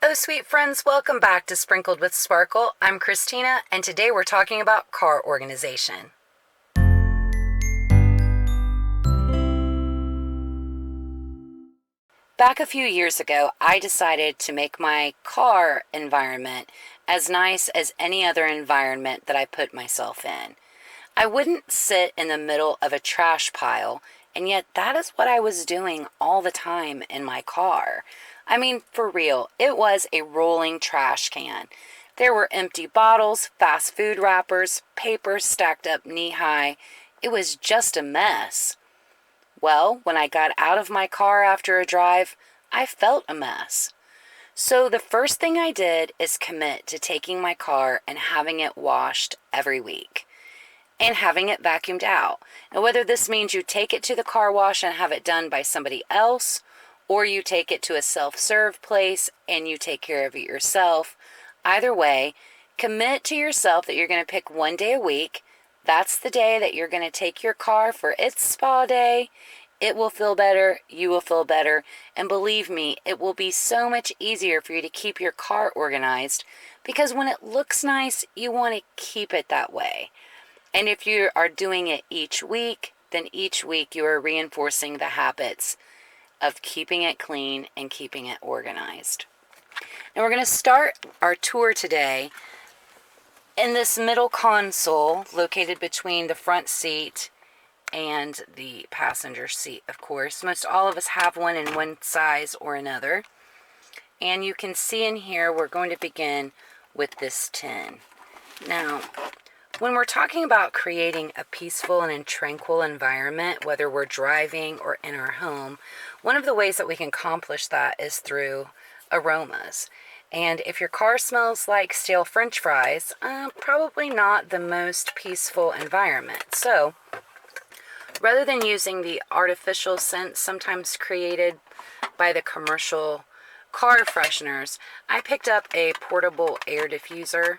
Oh, sweet friends, welcome back to Sprinkled with Sparkle. I'm Christina, and today we're talking about car organization. Back a few years ago, I decided to make my car environment as nice as any other environment that I put myself in. I wouldn't sit in the middle of a trash pile, and yet that is what I was doing all the time in my car. I mean, for real, it was a rolling trash can. There were empty bottles, fast food wrappers, paper stacked up knee-high. It was just a mess. Well, when I got out of my car after a drive, I felt a mess. So the first thing I did is commit to taking my car and having it washed every week and having it vacuumed out. Now, whether this means you take it to the car wash and have it done by somebody else, or you take it to a self-serve place and you take care of it yourself, either way, commit to yourself that you're going to pick one day a week. That's the day that you're going to take your car for its spa day. It will feel better, you will feel better, and believe me, it will be so much easier for you to keep your car organized because when it looks nice, you want to keep it that way. And if you are doing it each week, then each week you are reinforcing the habits of keeping it clean and keeping it organized. And we're going to start our tour today in this middle console located between the front seat and the passenger seat, of course. Most all of us have one in one size or another. And you can see in here we're going to begin with this tin. Now, when we're talking about creating a peaceful and tranquil environment, whether we're driving or in our home, one of the ways that we can accomplish that is through aromas. And if your car smells like stale French fries, probably not the most peaceful environment. So, rather than using the artificial scents sometimes created by the commercial car fresheners, I picked up a portable air diffuser.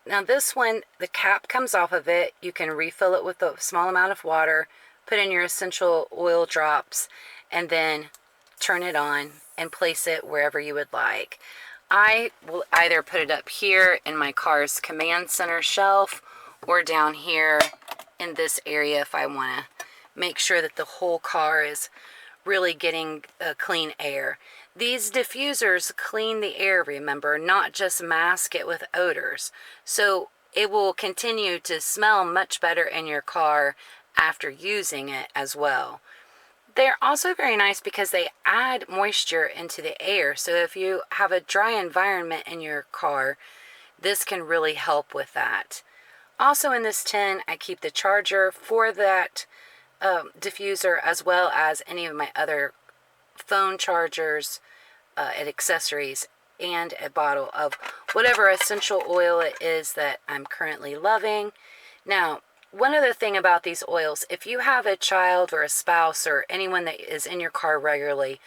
Now this one, the cap comes off of it. You can refill it with a small amount of water, put in your essential oil drops, and then turn it on and place it wherever you would like. I will either put it up here in my car's command center shelf or down here in this area if I want to make sure that the whole car is really getting clean air. These diffusers clean the air, remember, not just mask it with odors. So it will continue to smell much better in your car after using it as well. They're also very nice because they add moisture into the air. So if you have a dry environment in your car, this can really help with that. Also in this tin, I keep the charger for that diffuser as well as any of my other phone chargers and accessories and a bottle of whatever essential oil it is that I'm currently loving. Now, one other thing about these oils, if you have a child or a spouse or anyone that is in your car regularly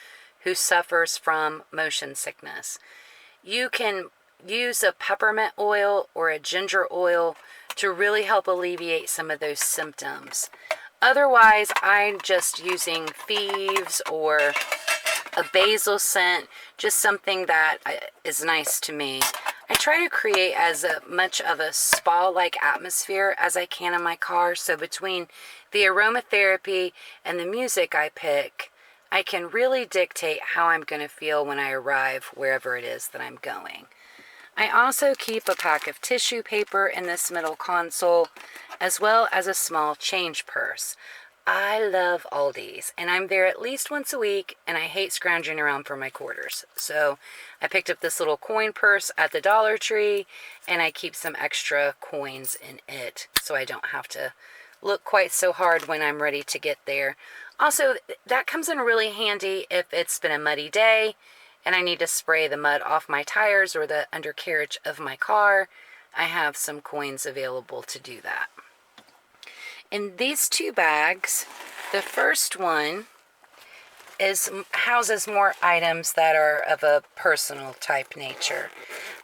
who suffers from motion sickness, you can use a peppermint oil or a ginger oil to really help alleviate some of those symptoms. Otherwise, I'm just using thieves or a basil scent, just something that is nice to me. I try to create as much of a spa-like atmosphere as I can in my car, so between the aromatherapy and the music I pick, I can really dictate how I'm going to feel when I arrive wherever it is that I'm going. I also keep a pack of tissue paper in this middle console, as well as a small change purse. I love Aldi's, and I'm there at least once a week, and I hate scrounging around for my quarters. So I picked up this little coin purse at the Dollar Tree, and I keep some extra coins in it, so I don't have to look quite so hard when I'm ready to get there. Also, that comes in really handy if it's been a muddy day, and I need to spray the mud off my tires or the undercarriage of my car. I have some coins available to do that. In these two bags, the first one houses more items that are of a personal type nature.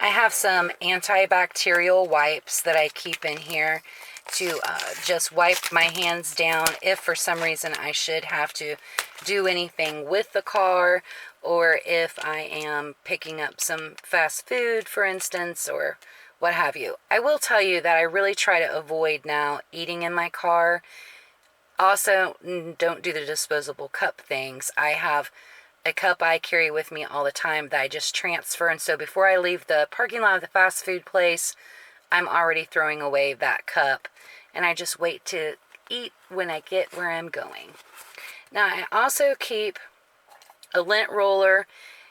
I have some antibacterial wipes that I keep in here. to just wipe my hands down if for some reason I should have to do anything with the car, or if I am picking up some fast food, for instance, or what have you. I will tell you that I really try to avoid now eating in my car. Also, don't do the disposable cup things. I have a cup I carry with me all the time that I just transfer, and so before I leave the parking lot of the fast food place, I'm already throwing away that cup, and I just wait to eat when I get where I'm going. Now, I also keep a lint roller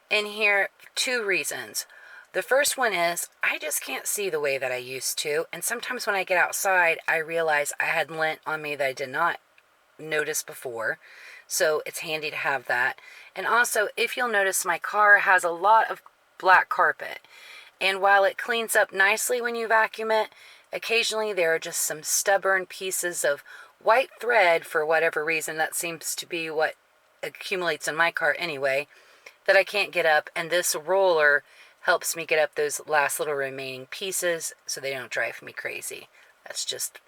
in here, 2 reasons. The first one is I just can't see the way that I used to, and sometimes when I get outside, I realize I had lint on me that I did not notice before, so it's handy to have that. And also, if you'll notice, my car has a lot of black carpet, and while it cleans up nicely when you vacuum it, occasionally there are just some stubborn pieces of white thread, for whatever reason. That seems to be what accumulates in my car anyway, that I can't get up, and this roller helps me get up those last little remaining pieces so they don't drive me crazy. That's just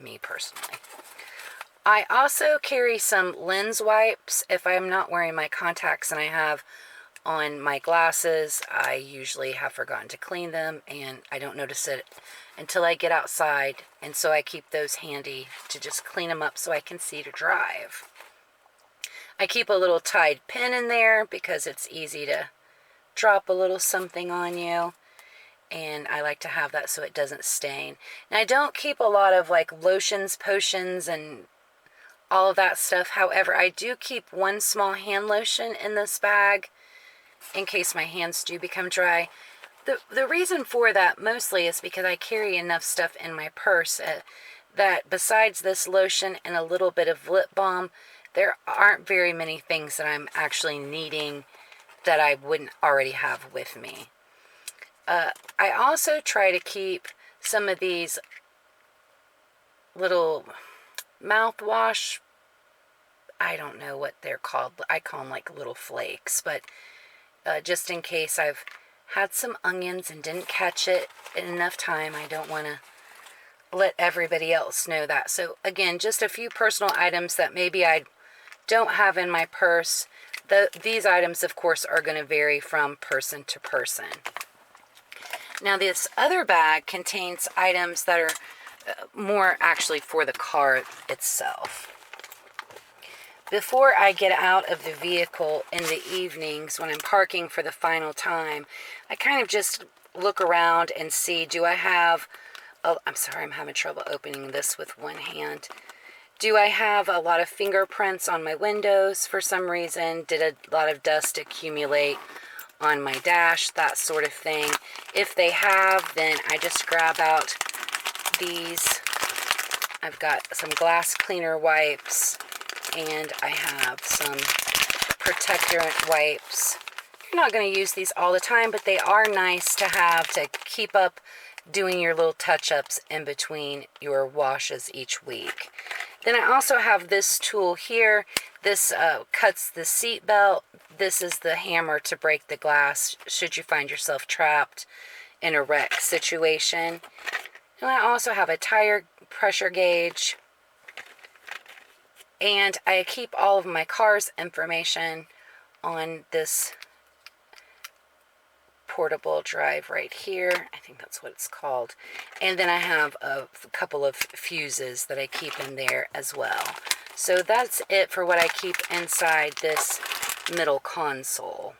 me personally. I also carry some lens wipes if I'm not wearing my contacts and I have on my glasses. I usually have forgotten to clean them, and I don't notice it until I get outside, and so I keep those handy to just clean them up so I can see to drive. I keep a little Tide pen in there because it's easy to drop a little something on you, and I like to have that so it doesn't stain. And I don't keep a lot of like lotions, potions, and all of that stuff. However, I do keep one small hand lotion in this bag in case my hands do become dry. The reason for that mostly is because I carry enough stuff in my purse that besides this lotion and a little bit of lip balm, there aren't very many things that I'm actually needing that I wouldn't already have with me. I also try to keep some of these little mouthwash, I don't know what they're called, I call them like little flakes, but just in case I've had some onions and didn't catch it in enough time, I don't want to let everybody else know that. So again, just a few personal items that maybe I don't have in my purse. These items, of course, are going to vary from person to person. Now, this other bag contains items that are more actually for the car itself. Before I get out of the vehicle in the evenings when I'm parking for the final time, I kind of just look around and see, do I have, oh, I'm sorry, I'm having trouble opening this with one hand. Do I have a lot of fingerprints on my windows for some reason? Did a lot of dust accumulate on my dash? That sort of thing. If they have, then I just grab out these. I've got some glass cleaner wipes, and I have some protectorant wipes. You're not going to use these all the time, but they are nice to have to keep up doing your little touch-ups in between your washes each week. Then I also have this tool here. This cuts the seat belt. This is the hammer to break the glass should you find yourself trapped in a wreck situation. And I also have a tire pressure gauge. And I keep all of my car's information on this portable drive right here. I think that's what it's called. And then I have a couple of fuses that I keep in there as well. So that's it for what I keep inside this middle console.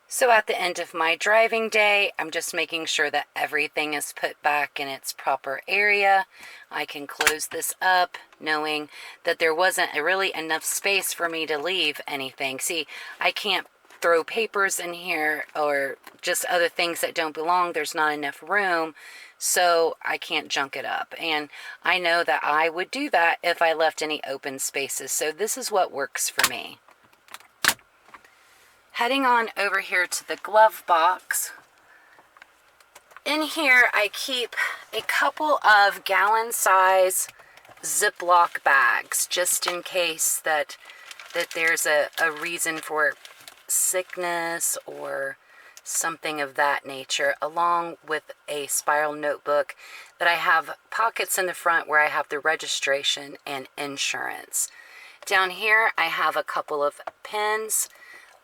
So at the end of my driving day, I'm just making sure that everything is put back in its proper area. I can close this up knowing that there wasn't really enough space for me to leave anything. See, I can't throw papers in here or just other things that don't belong. There's not enough room, so I can't junk it up. And I know that I would do that if I left any open spaces. So this is what works for me. Heading on over here to the glove box. In here, I keep a couple of gallon-size Ziploc bags, just in case that there's a reason for sickness or something of that nature, along with a spiral notebook that I have pockets in the front where I have the registration and insurance. Down here I have a couple of pens,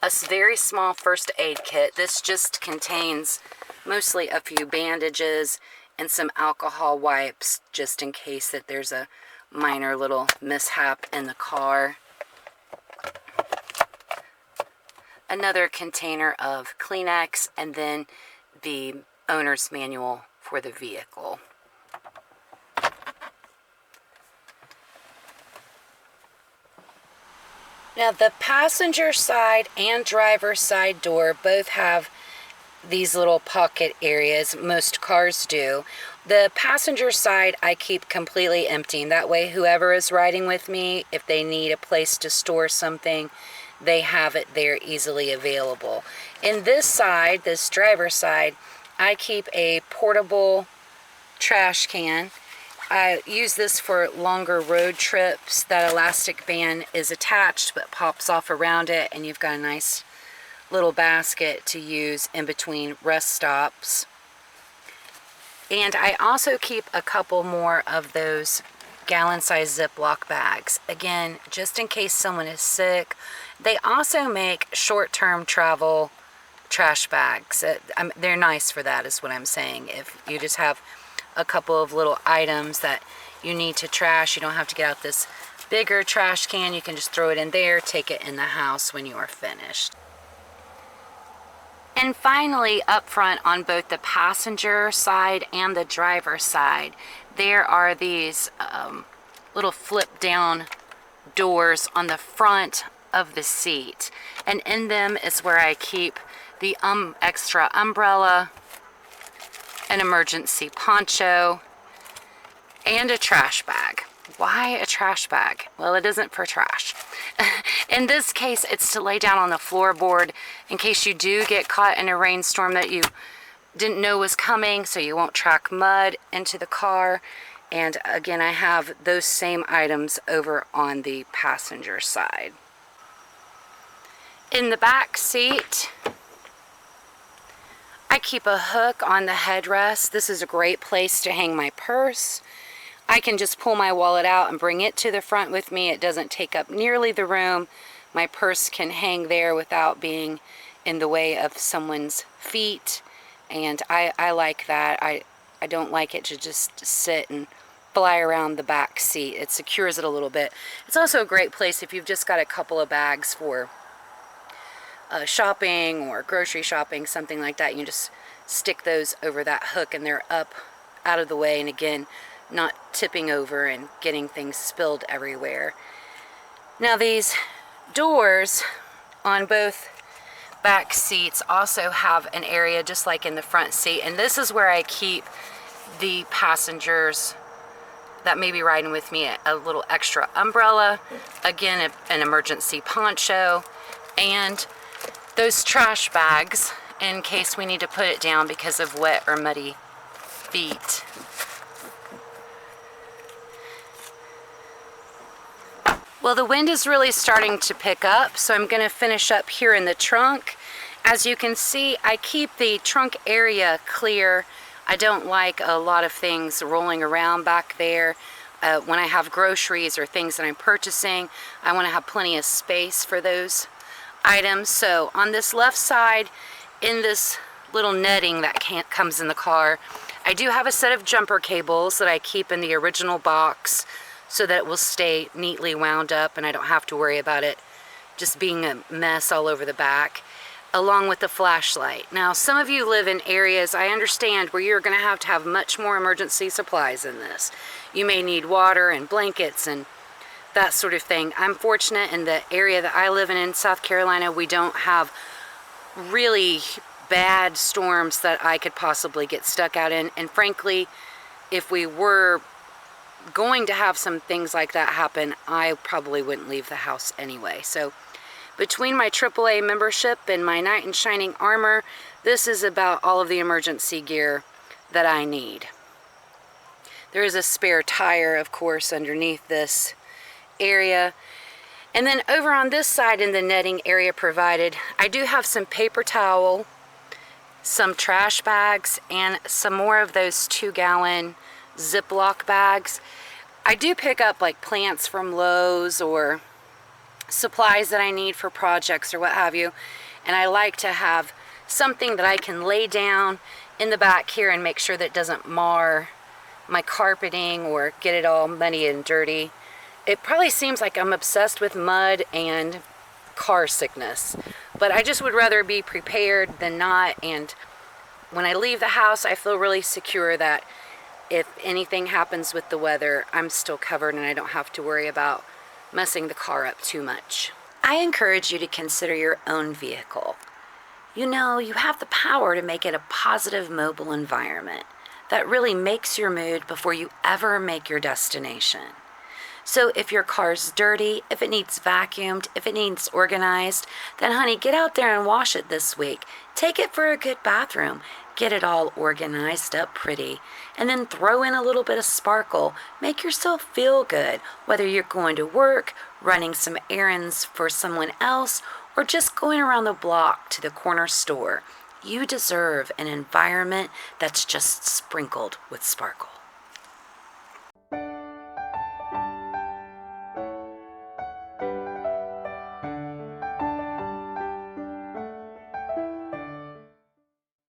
a very small first aid kit. This just contains mostly a few bandages and some alcohol wipes, just in case that there's a minor little mishap in the car. Another container of Kleenex, and then the owner's manual for the vehicle. Now the passenger side and driver's side door both have these little pocket areas. Most cars do. The passenger side I keep completely empty. That way whoever is riding with me, if they need a place to store something, they have it there easily available. In this side, this driver's side, I keep a portable trash can. I use this for longer road trips. That elastic band is attached but pops off around it, and you've got a nice little basket to use in between rest stops. And I also keep a couple more of those gallon-sized Ziploc bags. Again, just in case someone is sick. They also make short-term travel trash bags. They're nice for that, is what I'm saying. If you just have a couple of little items that you need to trash, you don't have to get out this bigger trash can. You can just throw it in there, take it in the house when you are finished. And finally, up front on both the passenger side and the driver's side, there are these little flip down doors on the front of the seat, and in them is where I keep the extra umbrella, an emergency poncho, and a trash bag. Why a trash bag? Well, it isn't for trash. In this case, it's to lay down on the floorboard in case you do get caught in a rainstorm that you didn't know was coming, so you won't track mud into the car. And again, I have those same items over on the passenger side. In the back seat, I keep a hook on the headrest. This is a great place to hang my purse. I can just pull my wallet out and bring it to the front with me. It doesn't take up nearly the room. My purse can hang there without being in the way of someone's feet. And I like that. I don't like it to just sit and fly around the back seat. It secures it a little bit. It's also a great place if you've just got a couple of bags for shopping or grocery shopping, something like that. You can just stick those over that hook and they're up out of the way, and again, not tipping over and getting things spilled everywhere. Now these doors on both back seats also have an area just like in the front seat, and this is where I keep the passengers that may be riding with me a little extra umbrella, again an emergency poncho, and those trash bags in case we need to put it down because of wet or muddy feet. Well, the wind is really starting to pick up, so I'm going to finish up here in the trunk. As you can see, I keep the trunk area clear. I don't like a lot of things rolling around back there. When I have groceries or things that I'm purchasing, I want to have plenty of space for those items. So on this left side, in this little netting that comes in the car, I do have a set of jumper cables that I keep in the original box so that it will stay neatly wound up and I don't have to worry about it just being a mess all over the back, along with the flashlight. Now, some of you live in areas, I understand, where you're going to have much more emergency supplies in this. You may need water and blankets and that sort of thing. I'm fortunate in the area that I live in South Carolina, we don't have really bad storms that I could possibly get stuck out in. And frankly, if we were going to have some things like that happen, I probably wouldn't leave the house anyway. So between my AAA membership and my knight in shining armor, this is about all of the emergency gear that I need. There is a spare tire, of course, underneath this area. And then over on this side in the netting area provided, I do have some paper towel some trash bags, and some more of those 2-gallon Ziploc bags. I do pick up like plants from Lowe's or supplies that I need for projects or what have you, and I like to have something that I can lay down in the back here and make sure that it doesn't mar my carpeting or get it all muddy and dirty. It probably seems like I'm obsessed with mud and car sickness, but I just would rather be prepared than not. And when I leave the house, I feel really secure that if anything happens with the weather, I'm still covered and I don't have to worry about messing the car up too much. I encourage you to consider your own vehicle. You know, you have the power to make it a positive mobile environment that really makes your mood before you ever make your destination. So if your car's dirty, if it needs vacuumed, if it needs organized, then honey, get out there and wash it this week. Take it for a good bathroom. Get it all organized up pretty. And then throw in a little bit of sparkle. Make yourself feel good, whether you're going to work, running some errands for someone else, or just going around the block to the corner store. You deserve an environment that's just sprinkled with sparkle.